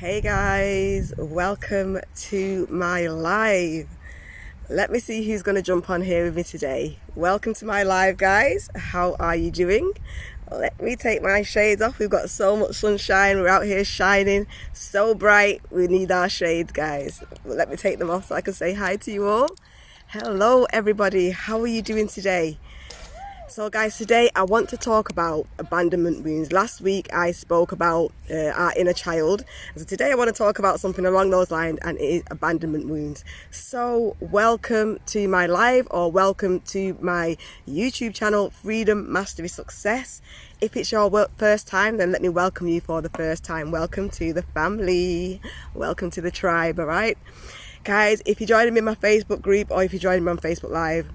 Hey guys, welcome to my live. Let me see who's going to jump on here with me today. Welcome to my live, guys. How are you doing? Let me take my shades off. We've got so much sunshine. We're out here shining so bright. We need our shades, guys. Let me take them off so I can say hi to you all. Hello everybody, how are you doing today? So guys, today I want to talk about abandonment wounds. Last week I spoke about our inner child. So today I want to talk about something along those lines, and it is abandonment wounds. So welcome to my live, or welcome to my YouTube channel, Freedom Mastery Success. If it's your first time, then let me welcome you for the first time. Welcome to the family. Welcome to the tribe, all right? Guys, if you're joining me in my Facebook group, or if you're joining me on Facebook Live,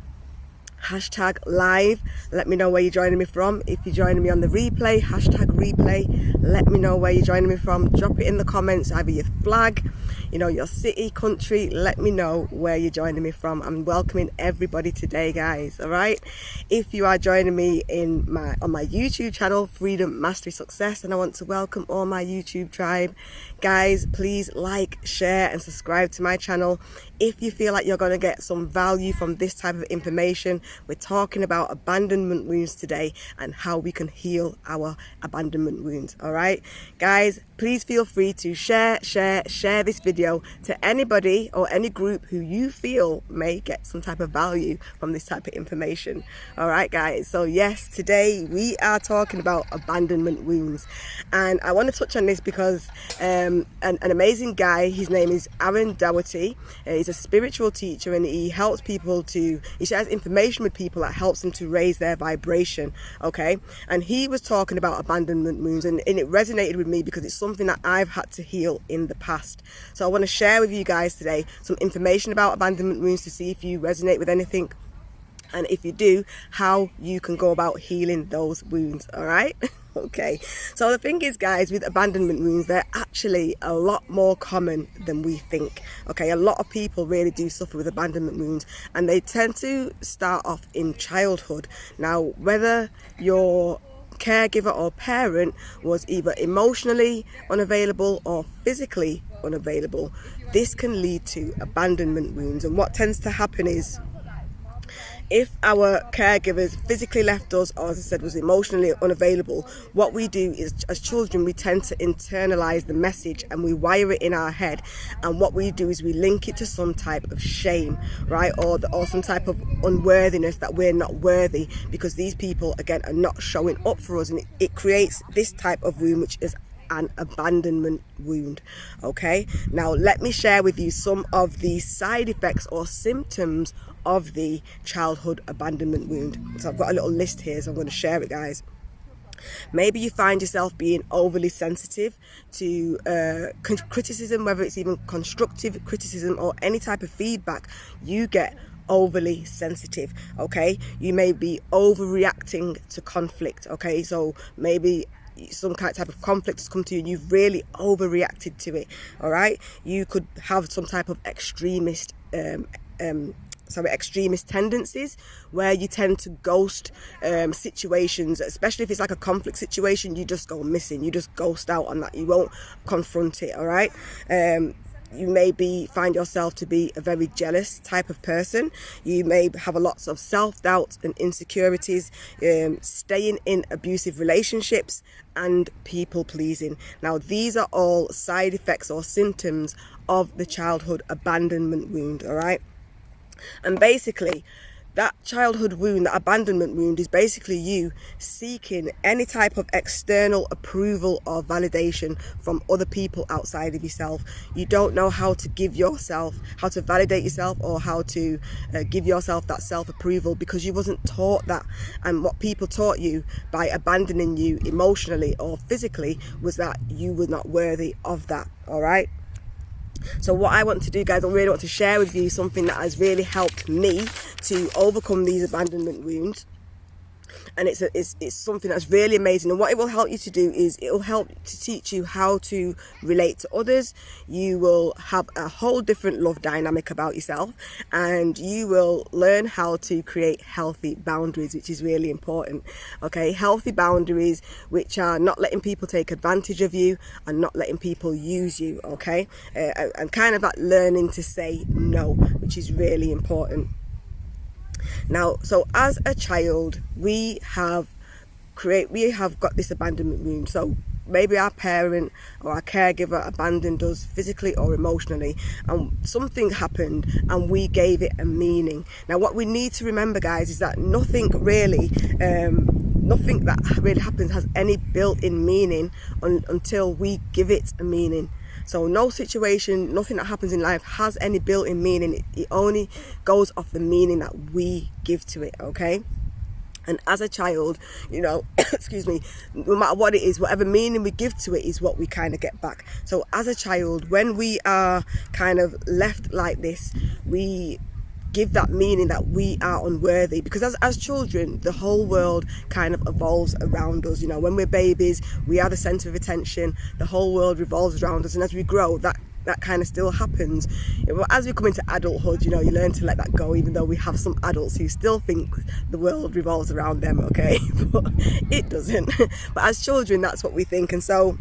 hashtag live, let me know where you're joining me from. If you're joining me on the replay, hashtag replay, let me know where you're joining me from. Drop it in the comments, either your flag, your city, country. Let me know where you're joining me from. I'm welcoming everybody today, guys, all right? If you are joining me on my YouTube channel, Freedom Mastery Success, and I want to welcome all my YouTube tribe, guys, please like, share and subscribe to my channel. If you feel like you're going to get some value from this type of information, we're talking about abandonment wounds today and how we can heal our abandonment wounds, all right? Guys, please feel free to share this video to anybody or any group who you feel may get some type of value from this type of information, all right, guys? So yes, today we are talking about abandonment wounds, and I want to touch on this because an amazing guy, his name is Aaron Doherty. He's a spiritual teacher, and he helps people he shares information with people that helps them to raise their vibration, okay? And he was talking about abandonment wounds, and it resonated with me because it's something that I've had to heal in the past. So I want to share with you guys today some information about abandonment wounds to see if you resonate with anything, and if you do, how you can go about healing those wounds, all right? Okay, so the thing is, guys, with abandonment wounds, they're actually a lot more common than we think, okay? A lot of people really do suffer with abandonment wounds, and they tend to start off in childhood. Now, whether your caregiver or parent was either emotionally unavailable or physically unavailable, this can lead to abandonment wounds. And what tends to happen is, if our caregivers physically left us, or as I said, was emotionally unavailable, what we do is, as children, we tend to internalize the message and we wire it in our head. And what we do is we link it to some type of shame, right? Or some type of unworthiness, that we're not worthy because these people, again, are not showing up for us. And it creates this type of wound, which is an abandonment wound, okay? Now, let me share with you some of the side effects or symptoms of the childhood abandonment wound. So I've got a little list here, so I'm going to share it, guys. Maybe you find yourself being overly sensitive to criticism, whether it's even constructive criticism or any type of feedback. You get overly sensitive, okay? You may be overreacting to conflict, okay? So maybe some type of conflict has come to you and you've really overreacted to it, all right? You could have some type of extremist tendencies where you tend to ghost situations, especially if it's like a conflict situation. You just go missing, you just ghost out on that, you won't confront it, all right? You may find yourself to be a very jealous type of person. You may have lots of self-doubt and insecurities, staying in abusive relationships, and people-pleasing. Now, these are all side effects or symptoms of the childhood abandonment wound, all right? And basically, that childhood wound, that abandonment wound, is basically you seeking any type of external approval or validation from other people outside of yourself. You don't know how to validate yourself, or how to give yourself that self-approval, because you wasn't taught that. And what people taught you by abandoning you emotionally or physically was that you were not worthy of that, all right? So what I want to do, guys, I really want to share with you something that has really helped me to overcome these abandonment wounds. And it's something that's really amazing. And what it will help you to do is it will help to teach you how to relate to others. You will have a whole different love dynamic about yourself, and you will learn how to create healthy boundaries, which is really important. Okay, healthy boundaries which are not letting people take advantage of you and not letting people use you. Okay, and kind of that learning to say no, which is really important. Now, so as a child, we have got this abandonment wound. So maybe our parent or our caregiver abandoned us physically or emotionally, and something happened and we gave it a meaning. Now, what we need to remember, guys, is that nothing that really happens has any built-in meaning until we give it a meaning. So no situation, nothing that happens in life has any built-in meaning. It only goes off the meaning that we give to it, okay? And as a child, excuse me, no matter what it is, whatever meaning we give to it is what we kind of get back. So as a child, when we are kind of left like this, we give that meaning that we are unworthy, because as children the whole world kind of evolves around us. When we're babies, we are the center of attention, the whole world revolves around us, and as we grow, that kind of still happens. As we come into adulthood, you learn to let that go, even though we have some adults who still think the world revolves around them, okay? But it doesn't. But as children, that's what we think. And so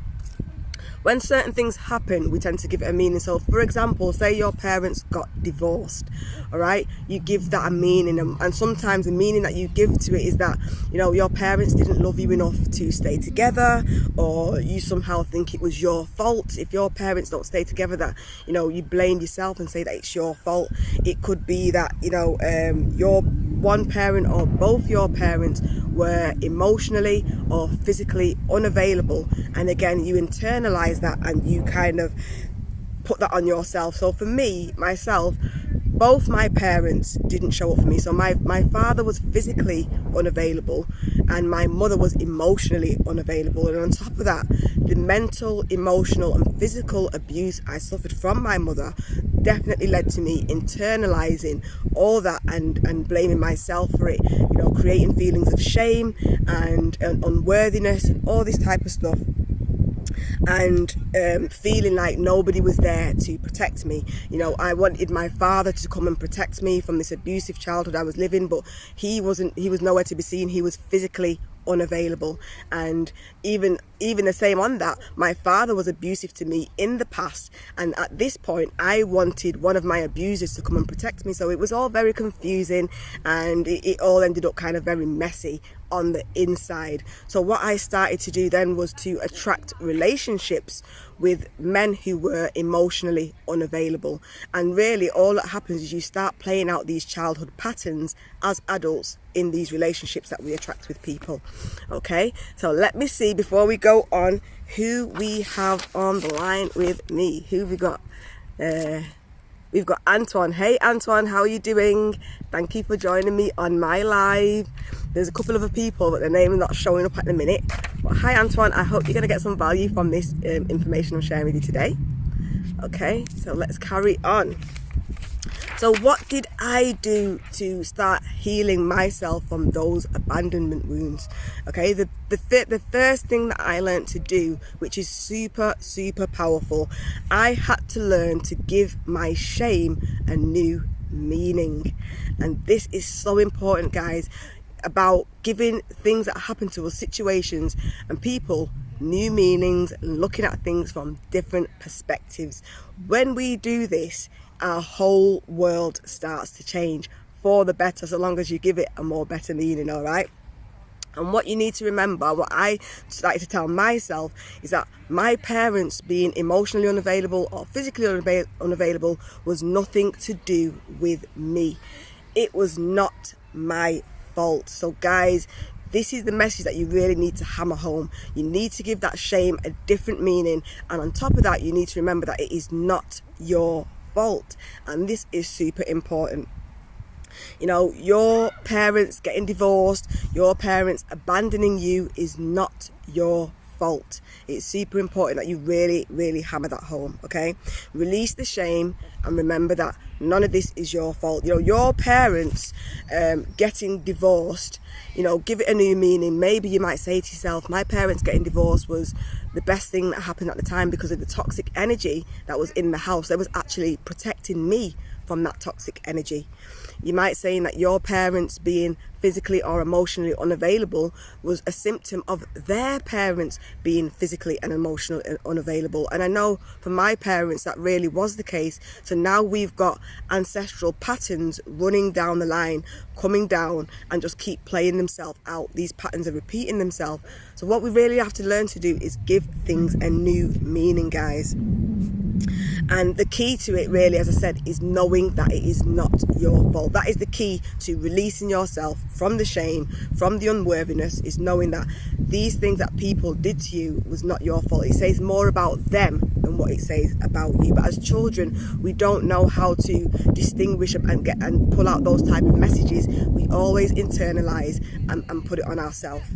when certain things happen, we tend to give it a meaning. So, for example, say your parents got divorced, all right? You give that a meaning, and sometimes the meaning that you give to it is that, your parents didn't love you enough to stay together, or you somehow think it was your fault if your parents don't stay together, that, you blame yourself and say that it's your fault. It could be that, your one parent or both your parents were emotionally or physically unavailable, and again, you internalize that and you kind of put that on yourself. So for myself, both my parents didn't show up for me. So my father was physically unavailable and my mother was emotionally unavailable. And on top of that, the mental, emotional and physical abuse I suffered from my mother definitely led to me internalizing all that and blaming myself for it, creating feelings of shame and unworthiness and all this type of stuff. And feeling like nobody was there to protect me. I wanted my father to come and protect me from this abusive childhood I was living, but he was nowhere to be seen. He was physically unavailable. And even the same on that, my father was abusive to me in the past, and at this point I wanted one of my abusers to come and protect me. So it was all very confusing, and it all ended up kind of very messy on the inside. So what I started to do then was to attract relationships with men who were emotionally unavailable. And really all that happens is you start playing out these childhood patterns as adults in these relationships that we attract with people. Okay, so let me see, before we go on, who we have on the line with me. Who have we got? We've got Antoine. Hey Antoine, how are you doing? Thank you for joining me on my live. There's a couple of other people, but their name is not showing up at the minute. But hi Antoine, I hope you're going to get some value from this information I'm sharing with you today. Okay, so let's carry on. So what did I do to start healing myself from those abandonment wounds? Okay, the first thing that I learned to do, which is super, super powerful, I had to learn to give my shame a new meaning. And this is so important, guys, about giving things that happen to us, situations and people, new meanings, and looking at things from different perspectives. When we do this, our whole world starts to change for the better, so long as you give it a more better meaning, all right? And what you need to remember, what I started to tell myself, is that my parents being emotionally unavailable or physically unavailable was nothing to do with me. It was not my fault. So guys, this is the message that you really need to hammer home. You need to give that shame a different meaning, and on top of that, you need to remember that it is not your fault. And this is super important. Your parents getting divorced, your parents abandoning you is not your fault. It's super important that you really, really hammer that home, okay? Release the shame and remember that none of this is your fault. Your parents getting divorced, give it a new meaning. Maybe you might say to yourself, my parents getting divorced was the best thing that happened at the time because of the toxic energy that was in the house. They was actually protecting me from that toxic energy. You might say that your parents being physically or emotionally unavailable was a symptom of their parents being physically and emotionally unavailable. And I know for my parents that really was the case. So now we've got ancestral patterns running down the line, coming down and just keep playing themselves out. These patterns are repeating themselves. So what we really have to learn to do is give things a new meaning, guys. And the key to it really, as I said, is knowing that it is not your fault. That is the key to releasing yourself from the shame, from the unworthiness, is knowing that these things that people did to you was not your fault. It says more about them than what it says about you. But as children, we don't know how to distinguish and pull out those type of messages. We always internalize and put it on ourselves.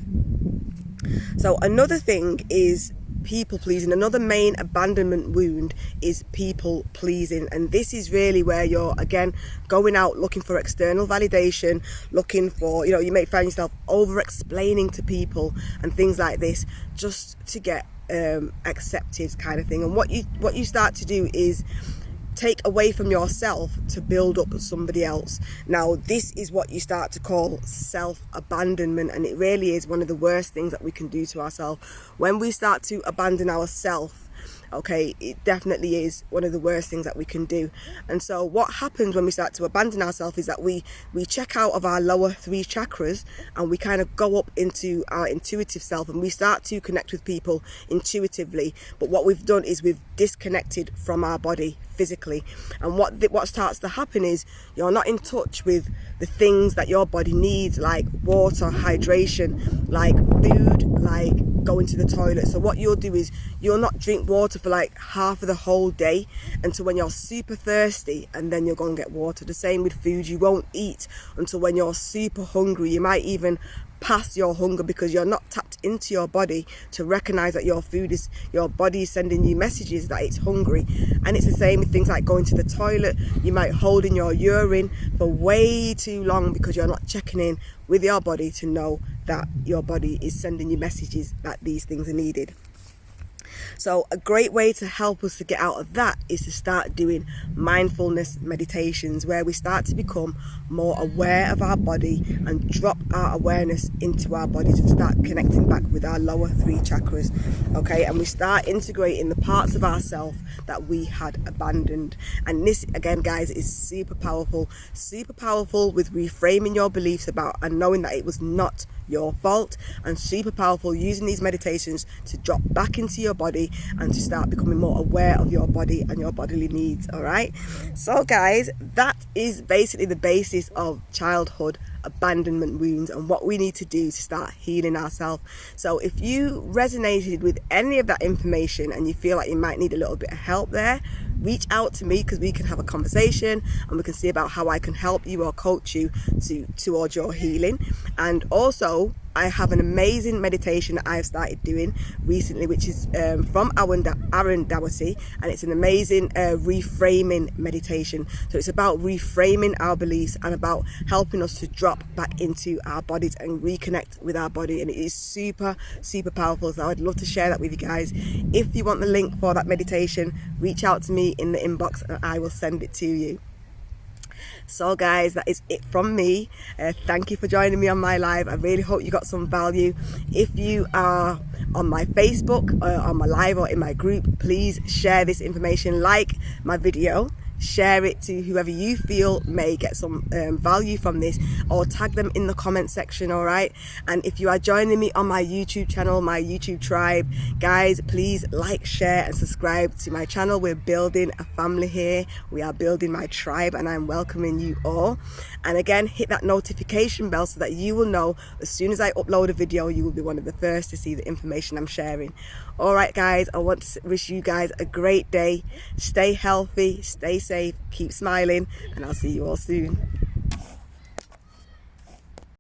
So another thing is people pleasing. Another main abandonment wound is people pleasing, and this is really where you're again going out looking for external validation, looking for, you may find yourself over explaining to people and things like this just to get accepted, kind of thing. And what you start to do is take away from yourself to build up somebody else. Now this is what you start to call self-abandonment, and it really is one of the worst things that we can do to ourselves. When we start to abandon ourselves, okay, it definitely is one of the worst things that we can do. And so what happens when we start to abandon ourselves is that we check out of our lower 3 chakras and we kind of go up into our intuitive self, and we start to connect with people intuitively. But what we've done is we've disconnected from our body physically, and what starts to happen is you're not in touch with the things that your body needs, like water, hydration, like food, like going to the toilet. So what you'll do is you'll not drink water for like half of the whole day until when you're super thirsty, and then you'll go and get water. The same with food. You won't eat until when you're super hungry. You might even pass your hunger because you're not tapped into your body to recognize that your body is sending you messages that it's hungry. And it's the same with things like going to the toilet. You might hold in your urine for way too long because you're not checking in with your body to know that your body is sending you messages that these things are needed. So a great way to help us to get out of that is to start doing mindfulness meditations, where we start to become more aware of our body and drop our awareness into our bodies and start connecting back with our lower 3 chakras, okay? And we start integrating the parts of ourselves that we had abandoned. And this, again, guys, is super powerful with reframing your beliefs about and knowing that it was not your fault, and super powerful using these meditations to drop back into your body and to start becoming more aware of your body and your bodily needs. All right, so guys, that is basically the basis of childhood abandonment wounds and what we need to do to start healing ourselves. So if you resonated with any of that information and you feel like you might need a little bit of help there, reach out to me, because we can have a conversation and we can see about how I can help you or coach you towards your healing. And also I have an amazing meditation that I've started doing recently, which is from Aaron Doherty, and it's an amazing reframing meditation. So it's about reframing our beliefs and about helping us to drop back into our bodies and reconnect with our body, and it is super powerful. So I'd love to share that with you guys. If you want the link for that meditation, reach out to me in the inbox and I will send it to you. So guys, that is it from me. Thank you for joining me on my live. I really hope you got some value. If you are on my Facebook, on my live or in my group, please share this information, like my video, share it to whoever you feel may get some value from this, or tag them in the comment section. All right, and if you are joining me on my YouTube channel, my YouTube tribe, guys, please like, share and subscribe to my channel. We're building a family here. We are building my tribe and I'm welcoming you all. And again, hit that notification bell so that you will know as soon as I upload a video, you will be one of the first to see the information I'm sharing. All right guys, I want to wish you guys a great day. Stay healthy, stay safe, keep smiling, and I'll see you all soon.